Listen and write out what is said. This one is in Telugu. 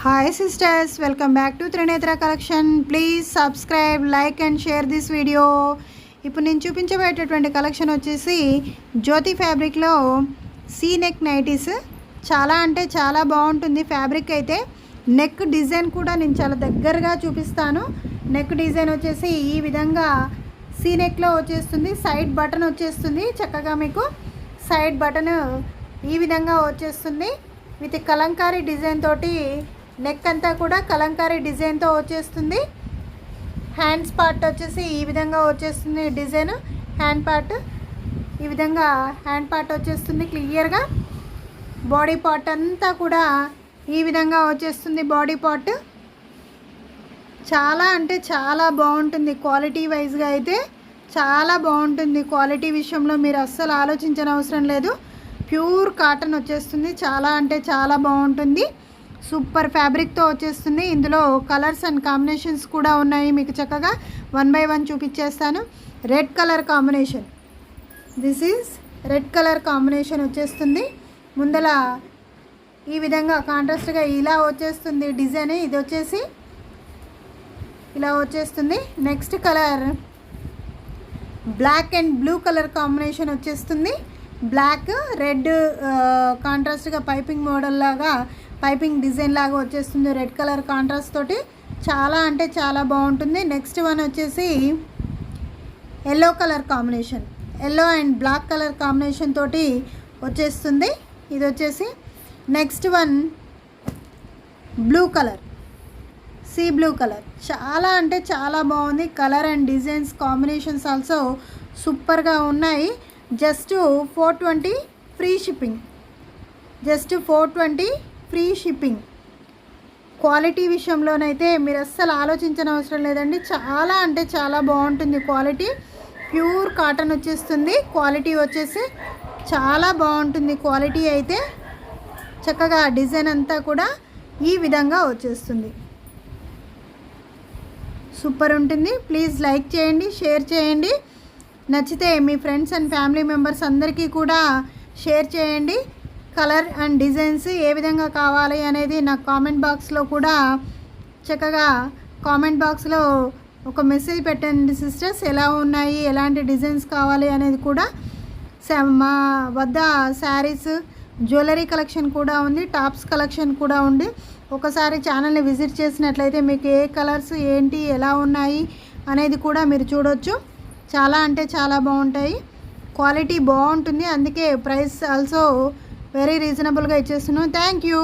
Hi sisters, welcome back to Trinetra collection. Please subscribe, like and share this video. ఇప్పుడు నేను చూపించబోయేటటువంటి కలెక్షన్ వచ్చేసి జ్యోతి ఫ్యాబ్రిక్లో సీ నెక్ నైటీస్. చాలా అంటే చాలా బాగుంటుంది ఫ్యాబ్రిక్ అయితే. నెక్ డిజైన్ కూడా నేను చాలా దగ్గరగా చూపిస్తాను. నెక్ డిజైన్ వచ్చేసి ఈ విధంగా సీ నెక్లో వచ్చేస్తుంది. సైడ్ బటన్ వచ్చేస్తుంది. చక్కగా మీకు సైడ్ బటన్ ఈ విధంగా వచ్చేస్తుంది. విత్ కలంకారీ డిజైన్ తోటి నెక్ అంతా కూడా కలంకారీ డిజైన్తో వచ్చేస్తుంది. హ్యాండ్స్ పార్ట్ వచ్చేసి ఈ విధంగా వచ్చేస్తుంది. డిజైన్ హ్యాండ్ పార్ట్ ఈ విధంగా హ్యాండ్ పార్ట్ వచ్చేస్తుంది క్లియర్గా. బాడీ పార్ట్ అంతా కూడా ఈ విధంగా వచ్చేస్తుంది. బాడీ పార్ట్ చాలా అంటే చాలా బాగుంటుంది. క్వాలిటీ వైజ్గా అయితే చాలా బాగుంటుంది. క్వాలిటీ విషయంలో మీరు అస్సలు ఆలోచించని అవసరం లేదు. ప్యూర్ కాటన్ వచ్చేస్తుంది. చాలా అంటే చాలా బాగుంటుంది. సూపర్ ఫ్యాబ్రిక్తో వచ్చేస్తుంది. ఇందులో కలర్స్ అండ్ కాంబినేషన్స్ కూడా ఉన్నాయి. మీకు చక్కగా 1 by 1 చూపించేస్తాను. Red colour combination, this is red colour combination వచ్చేస్తుంది. ముందల ఈ విధంగా కాంట్రాస్ట్గా ఇలా వచ్చేస్తుంది డిజైన్. ఇది వచ్చేసి ఇలా వచ్చేస్తుంది. Next colour black and blue colour combination వచ్చేస్తుంది. బ్లాక్ రెడ్ కాంట్రాస్ట్గా పైపింగ్ మోడల్ లాగా పైపింగ్ డిజైన్ లాగా వచ్చేస్తుంది. రెడ్ కలర్ కాంట్రాస్ట్ తోటి చాలా అంటే చాలా బాగుంటుంది. నెక్స్ట్ వన్ వచ్చేసి yellow colour combination, yellow and black colour combination తోటి వచ్చేస్తుంది. ఇది వచ్చేసి next one blue colour, sea blue colour. చాలా అంటే చాలా బాగుంది. Colour and designs combinations also సూపర్గా ఉన్నాయి. Just 420 free shipping. Just 420 free shipping. Quality విషయంలోనైతే మీరు అస్సలు ఆలోచించని అవసరం లేదండి. చాలా అంటే చాలా బాగుంటుంది. క్వాలిటీ ప్యూర్ కాటన్ వచ్చేస్తుంది. క్వాలిటీ వచ్చేసి చాలా బాగుంటుంది. క్వాలిటీ అయితే చక్కగా డిజైన్ అంతా కూడా ఈ విధంగా వచ్చేస్తుంది. సూపర్ ఉంటుంది. ప్లీజ్ లైక్ చేయండి, షేర్ చేయండి. నచ్చితే మీ ఫ్రెండ్స్ అండ్ ఫ్యామిలీ మెంబర్స్ అందరికీ కూడా షేర్ చేయండి. కలర్ అండ్ డిజైన్స్ ఏ విధంగా కావాలి అనేది నాకు కామెంట్ బాక్స్లో కూడా చక్కగా కామెంట్ బాక్స్లో ఒక మెసేజ్ పెట్టండి సిస్టర్స్. ఎలా ఉన్నాయి, ఎలాంటి డిజైన్స్ కావాలి అనేది కూడా. మా వద్ద శారీస్, జ్యువెలరీ కలెక్షన్ కూడా ఉంది, టాప్స్ కలెక్షన్ కూడా ఉంది. ఒకసారి ఛానల్ని విజిట్ చేసినట్లయితే మీకు ఏ కలర్స్ ఏంటి ఎలా ఉన్నాయి అనేది కూడా మీరు చూడొచ్చు. చాలా అంటే చాలా బాగుంటాయి. క్వాలిటీ బాగుంటుంది. అందుకే ప్రైస్ ఆల్సో వెరీ రీజనబుల్గా ఇచ్చేస్తున్నాను. Thank you.